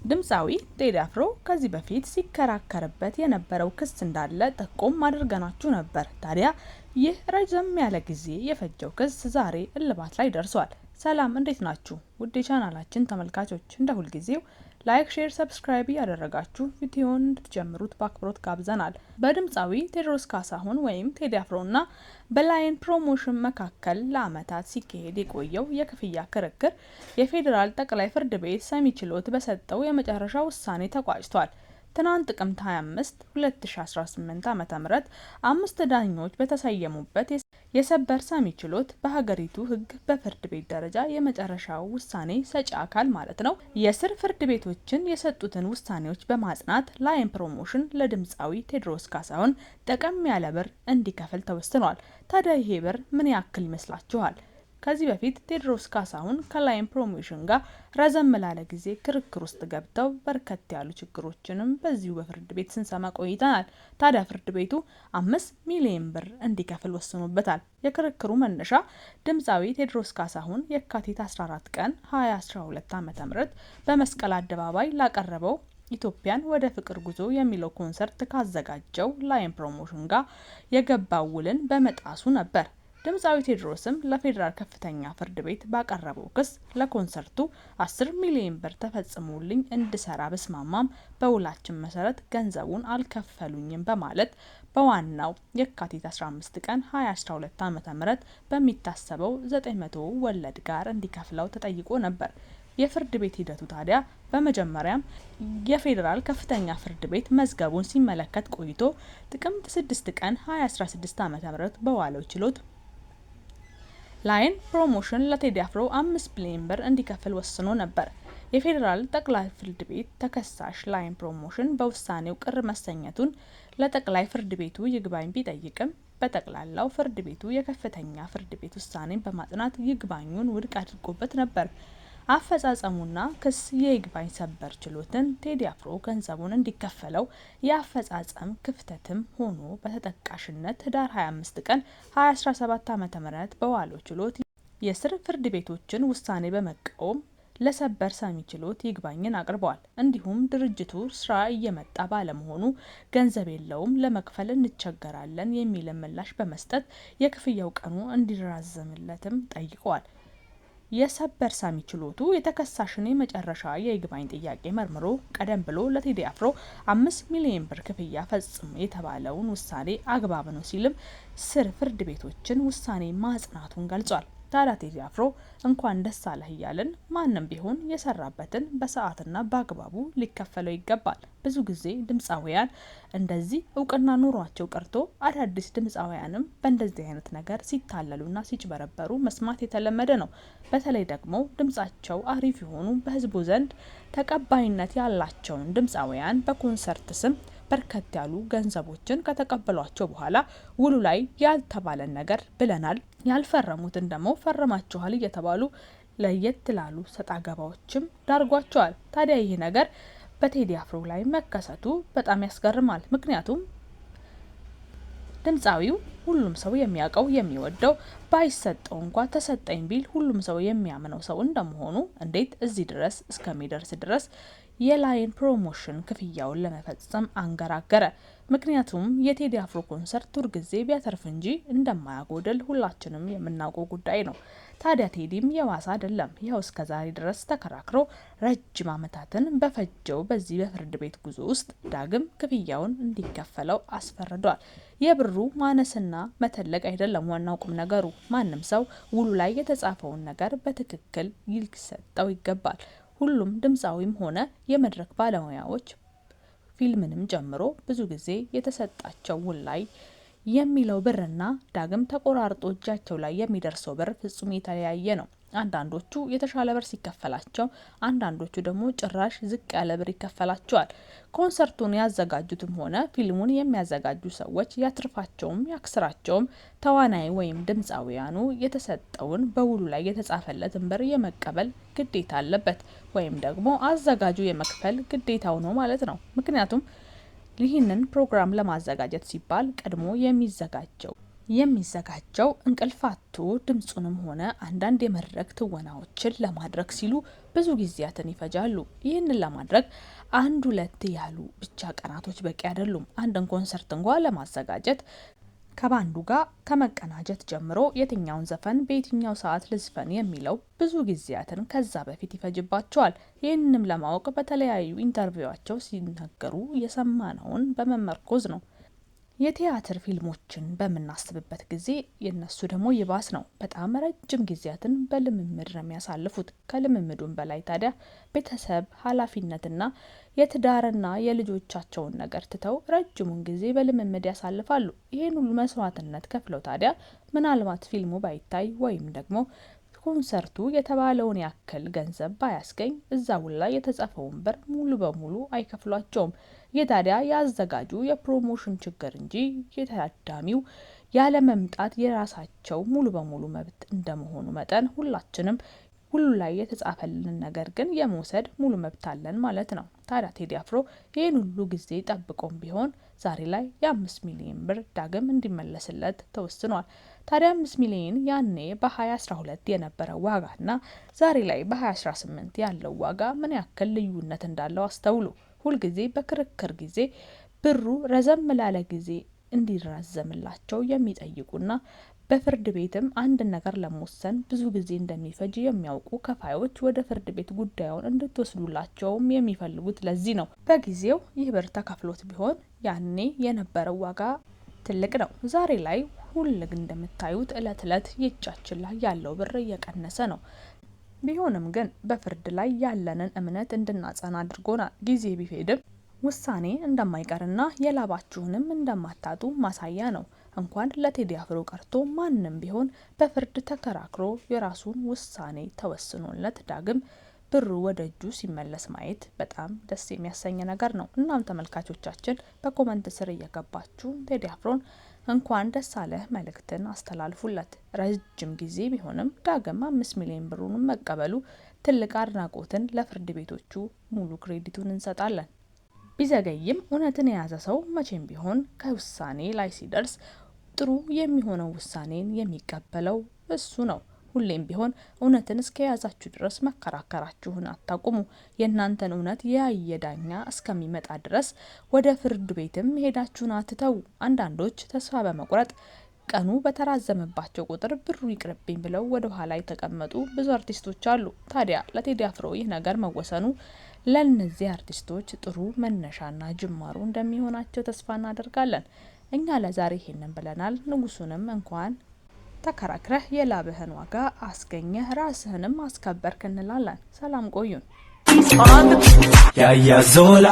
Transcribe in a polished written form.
ድምፃዊ ቴዲ አፍሮ ከዚህ በፊት ሲከራከርበት የነበረው ክስ እንዳለ ጠቆም አድርገናችሁ ነበር። ታዲያ ይህ ረዘም ያለ ጊዜ የፈጀው ክስ ዛሬ እልባት ላይ ደርሷል። ሰላም እንዴት ናችሁ? ውድ የቻናላችን ተመልካቾች እንደ ሁልጊዜው ላይክ፣ ሼር፣ ሰብስክራይብ ያደረጋችሁ ቪዲዮውን እንድትጀምሩት በአክብሮት ጋብዘናል። በድምፃዊ ቴዎድሮስ ካሳሁን ወይም ቴዲ አፍሮና በላይን ፕሮሞሽን መካከል ለዓመታት ሲካሄድ የቆየው የክፍያ ክርክር የፌዴራል ጠቅላይ ፍርድ ቤት ሰሚ ችሎት በሰጠው የመጨረሻ ውሳኔ ተቋጭቷል። ትናንት ጥቅምት 25 2018 ዓ.ም 5 ዳኞች በተሰየሙበት የሰበር ሰሚ ችሎት በሀገሪቱ ሕግ በፍርድ ቤት ደረጃ የመጨረሻው ውሳኔ ሰጪ አካል ማለት ነው የስር ፍርድ ቤቶችን የሰጡትን ውሳኔዎች በማጽናት ላይን ፕሮሞሽን ለድምፃዊ ቴዎድሮስ ካሳሁን ጠቀም ያለ ብር እንዲከፍል ተወስኗል። ታዲያ ይሄ ብር ምን ያክል ይመስላችኋል? ከዚህ በፊት ቴዎድሮስ ካሳሁን ከላይን ፕሮሞሽን ጋር ረዘም ላለ ጊዜ ክርክር ውስጥ ገብተው በርከት ያሉ ችግሮችንም በዚሁ በፍርድ ቤት ስንሰማ ቆይተናል። ታዲያ ፍርድ ቤቱ 5 ሚሊዮን ብር እንዲከፍል ወስኖበታል። የክርክሩ መነሻ ድምፃዊ ቴዎድሮስ ካሳሁን የካቲት 14 ቀን 2012 ዓ.ም በመስቀል አደባባይ ላቀረበው ኢትዮጵያን ወደ ፍቅር ጉዞ የሚለው ኮንሰርት ካዘጋጀው ላይን ፕሮሞሽን ጋር የገባው ውልን በመጣሱ ነበር። ድምፃዊ ቴዎድሮስም ለፌዴራል ከፍተኛ ፍርድ ቤት ባቀረበው ክስ ለኮንሰርቱ 10 ሚሊዮን ብር ተፈጽሞልኝ እንድሰራ በስማማም በውላችን መሰረት ገንዘቡን አልከፈሉኝም በማለት በዋናው የካቲት 15 ቀን 2012 ዓ.ም በሚታሰበው 900 ወለድ ጋር እንዲከፍለው ተጠይቆ ነበር። የፍርድ ቤት ሂደቱ ታዲያ በመጀመሪያም የፌዴራል ከፍተኛ ፍርድ ቤት መዝገቡን ሲመለከት ቆይቶ ጥቅምት 6 ቀን 2016 ዓ.ም በዋለው ችሎት ላይን ፕሮሞሽን ለቴዲ አፍሮ 5 ሚሊዮን ብር እንዲከፍል ወስኖ ነበር። የፌዴራል ጠቅላይ ፍርድ ቤት ተከሳሽ ላይን ፕሮሞሽን በውሳኔው ቅር መሰኘቱን ለጠቅላይ ፍርድ ቤቱ ይግባኝ ቢጠይቅም በጠቅላላው ፍርድ ቤቱ የከፍተኛ ፍርድ ቤት ውሳኔን በማጽናት ይግባኙን ውድቅ አድርጎበት ነበር። አፈጻጸሙና ክስ የይግባኝ ሰበር ችሎትን ቴዲ አፍሮ ገንዘቡን እንዲከፈለው የአፈጻጸም ክፍተትም ሆኖ በተጠቃሽነት ህዳር 25 ቀን 2017 ዓ.ም በዋለው ችሎት የስር ፍርድ ቤቶችን ውሳኔ በመቃወም ለሰበር ሰሚ ችሎት ይግባኝን አቅርበዋል። እንዲሁም ድርጅቱ ስራ እየመጣ ባለመሆኑ ገንዘብ የለውም፣ ለመክፈል እንቸገራለን የሚል ምላሽ በመስጠት የክፍያው ቀኑ እንዲራዘምለትም ጠይቀዋል። የሰበር ሰሚ ችሎቱ የተከሳሽን የመጨረሻ የይግባኝ ጥያቄ መርምሮ ቀደም ብሎ ለቴዲ አፍሮ 5 ሚሊዮን ብር ክፍያ ፈጽሞ የተባለውን ውሳኔ አግባብ ነው ሲልም ስር ፍርድ ቤቶችን ውሳኔ ማጽናቱን ገልጿል። ታዲያ ቴዲ አፍሮ እንኳን ደስ አለህ እያልን ማንም ቢሆን የሰራበትን በሰዓትና በአግባቡ ሊከፈለው ይገባል። ብዙ ጊዜ ድምፃውያን እንደዚህ እውቅና ኑሯቸው ቀርቶ አዳዲስ ድምፃውያንም በእንደዚህ አይነት ነገር ሲታለሉና ሲጭበረበሩ መስማት የተለመደ ነው። በተለይ ደግሞ ድምጻቸው አሪፍ የሆኑ በህዝቡ ዘንድ ተቀባይነት ያላቸውን ድምፃውያን በኮንሰርት ስም በርከት ያሉ ገንዘቦችን ከተቀበሏቸው በኋላ ውሉ ላይ ያልተባለን ነገር ብለናል፣ ያልፈረሙትን ደግሞ ፈርማችኋል እየተባሉ ለየት ላሉ ሰጣ ገባዎችም ዳርጓቸዋል። ታዲያ ይህ ነገር በቴዲ አፍሮ ላይ መከሰቱ በጣም ያስገርማል። ምክንያቱም ድምፃዊው ሁሉም ሰው የሚያውቀው የሚወደው ባይሰጠው እንኳን ተሰጠኝ ቢል ሁሉም ሰው የሚያምነው ሰው እንደመሆኑ እንዴት እዚህ ድረስ እስከሚደርስ ድረስ የላይን ፕሮሞሽን ክፍያውን ለመፈጸም አንገራገረ? ምክንያቱም የቴዲ አፍሮ ኮንሰርት ሁልጊዜ ቢያተርፍ እንጂ እንደማያጎድል ሁላችንም የምናውቀው ጉዳይ ነው። ታዲያ ቴዲም የዋሳ አይደለም። ይኸው እስከ ዛሬ ድረስ ተከራክሮ ረጅም ዓመታትን በፈጀው በዚህ በፍርድ ቤት ጉዞ ውስጥ ዳግም ክፍያውን እንዲከፈለው አስፈርዷል። የብሩ ማነስና መተለቅ አይደለም ዋናው ቁም ነገሩ። ማንም ሰው ውሉ ላይ የተጻፈውን ነገር በትክክል ሊሰጠው ይገባል። ሁሉም ድምፃዊም ሆነ የመድረክ ባለሙያዎች ፊልምንም ጨምሮ ብዙ ጊዜ የተሰጣቸው ውል ላይ የሚለው ብርና ዳግም ተቆራርጦ እጃቸው ላይ የሚደርሰው ብር ፍጹም የተለያየ ነው። አንዳንዶቹ የተሻለ ብር ሲከፈላቸው፣ አንዳንዶቹ ደግሞ ጭራሽ ዝቅ ያለ ብር ይከፈላቸዋል። ኮንሰርቱን ያዘጋጁትም ሆነ ፊልሙን የሚያዘጋጁ ሰዎች ያትርፋቸውም ያክስራቸውም ተዋናይ ወይም ድምፃዊያኑ የተሰጠውን በውሉ ላይ የተጻፈለትን ብር የመቀበል ግዴታ አለበት፣ ወይም ደግሞ አዘጋጁ የመክፈል ግዴታው ነው ማለት ነው። ምክንያቱም ይህንን ፕሮግራም ለማዘጋጀት ሲባል ቀድሞ የሚዘጋጀው የሚዘጋጀው እንቅልፋቱ ድምጹንም ሆነ አንዳንድ የመድረክ ትወናዎችን ለማድረግ ሲሉ ብዙ ጊዜያትን ይፈጃሉ። ይህንን ለማድረግ 1-2 ያሉ ብቻ ቀናቶች በቂ አይደሉም። አንድን ኮንሰርት እንኳን ለማዘጋጀት ከባንዱ ጋር ከመቀናጀት ጀምሮ የትኛውን ዘፈን በየትኛው ሰዓት ልዝፈን የሚለው ብዙ ጊዜያትን ከዛ በፊት ይፈጅባቸዋል። ይህንንም ለማወቅ በተለያዩ ኢንተርቪዋቸው ሲናገሩ የሰማነውን በመመርኮዝ ነው። የቲያትር ፊልሞችን በምናስብበት ጊዜ የነሱ ደግሞ ይባስ ነው። በጣም ረጅም ጊዜያትን በልምምድ ነው የሚያሳልፉት። ከልምምዱም በላይ ታዲያ ቤተሰብ፣ ኃላፊነትና የትዳርና የልጆቻቸውን ነገር ትተው ረጅሙን ጊዜ በልምምድ ያሳልፋሉ። ይህን ሁሉ መስዋዕትነት ከፍለው ታዲያ ምናልባት ፊልሙ ባይታይ ወይም ደግሞ ኮንሰርቱ የተባለውን ያክል ገንዘብ ባያስገኝ እዛው ላይ የተጻፈውን ብር ሙሉ በሙሉ አይከፍሏቸውም። የታዲያ ያዘጋጁ የፕሮሞሽን ችግር እንጂ የታዳሚው ያለ መምጣት የራሳቸው ሙሉ በሙሉ መብት እንደመሆኑ መጠን ሁላችንም ሁሉ ላይ የተጻፈልን ነገር ግን የመውሰድ ሙሉ መብት አለን ማለት ነው። ታዲያ ቴዲ አፍሮ ይህን ሁሉ ጊዜ ጠብቆም ቢሆን ዛሬ ላይ የ5 ሚሊዮን ብር ዳግም እንዲመለስለት ተወስኗል። ታዲያ 5 ሚሊዮን ያኔ በ2012 የነበረው ዋጋና ዛሬ ላይ በ2018 ያለው ዋጋ ምን ያክል ልዩነት እንዳለው አስተውሉ። ሁልጊዜ በክርክር ጊዜ ብሩ ረዘም ላለ ጊዜ እንዲራዘምላቸው የሚጠይቁና በፍርድ ቤትም አንድ ነገር ለመወሰን ብዙ ጊዜ እንደሚፈጅ የሚያውቁ ከፋዮች ወደ ፍርድ ቤት ጉዳዩን እንድትወስዱላቸውም የሚፈልጉት ለዚህ ነው። በጊዜው ይህ ብር ተከፍሎት ቢሆን ያኔ የነበረው ዋጋ ትልቅ ነው። ዛሬ ላይ ሁሉ እንደምታዩት እለት እለት የእጃችን ላይ ያለው ብር እየቀነሰ ነው። ቢሆንም ግን በፍርድ ላይ ያለንን እምነት እንድናጸና አድርጎናል። ጊዜ ቢሄድም ውሳኔ እንደማይቀርና የላባችሁንም እንደማታጡ ማሳያ ነው። እንኳን ለቴዲ አፍሮ ቀርቶ ማንም ቢሆን በፍርድ ተከራክሮ የራሱን ውሳኔ ተወስኖለት ዳግም ብሩ ወደ እጁ ሲመለስ ማየት በጣም ደስ የሚያሰኝ ነገር ነው። እናም ተመልካቾቻችን በኮመንት ስር እየገባችሁ ቴዲ አፍሮን እንኳን ደስ አለህ መልእክትን አስተላልፉለት። ረጅም ጊዜ ቢሆንም ዳግም 5 ሚሊዮን ብሩን መቀበሉ ትልቅ አድናቆትን ለፍርድ ቤቶቹ ሙሉ ክሬዲቱን እንሰጣለን። ቢዘገይም እውነትን የያዘ ሰው መቼም ቢሆን ከውሳኔ ላይ ሲደርስ ጥሩ የሚሆነው ውሳኔን የሚቀበለው እሱ ነው። ሁሌም ቢሆን እውነትን እስከያዛችሁ ድረስ መከራከራችሁን አታቁሙ። የእናንተን እውነት ያየ ዳኛ እስከሚመጣ ድረስ ወደ ፍርድ ቤትም ሄዳችሁን አትተው። አንዳንዶች ተስፋ በመቁረጥ ቀኑ በተራዘመባቸው ቁጥር ብሩ ይቅርብኝ ብለው ወደ ኋላ የተቀመጡ ብዙ አርቲስቶች አሉ። ታዲያ ለቴዲ አፍሮ ይህ ነገር መወሰኑ ለእነዚህ አርቲስቶች ጥሩ መነሻና ጅማሩ እንደሚሆናቸው ተስፋ እናደርጋለን። እኛ ለዛሬ ይሄንን ብለናል። ንጉሱንም እንኳን ተከራክረህ የላብህን ዋጋ አስገኘህ ራስህንም አስከበርክ እንላለን። ሰላም ቆዩን። ያያ ዞላ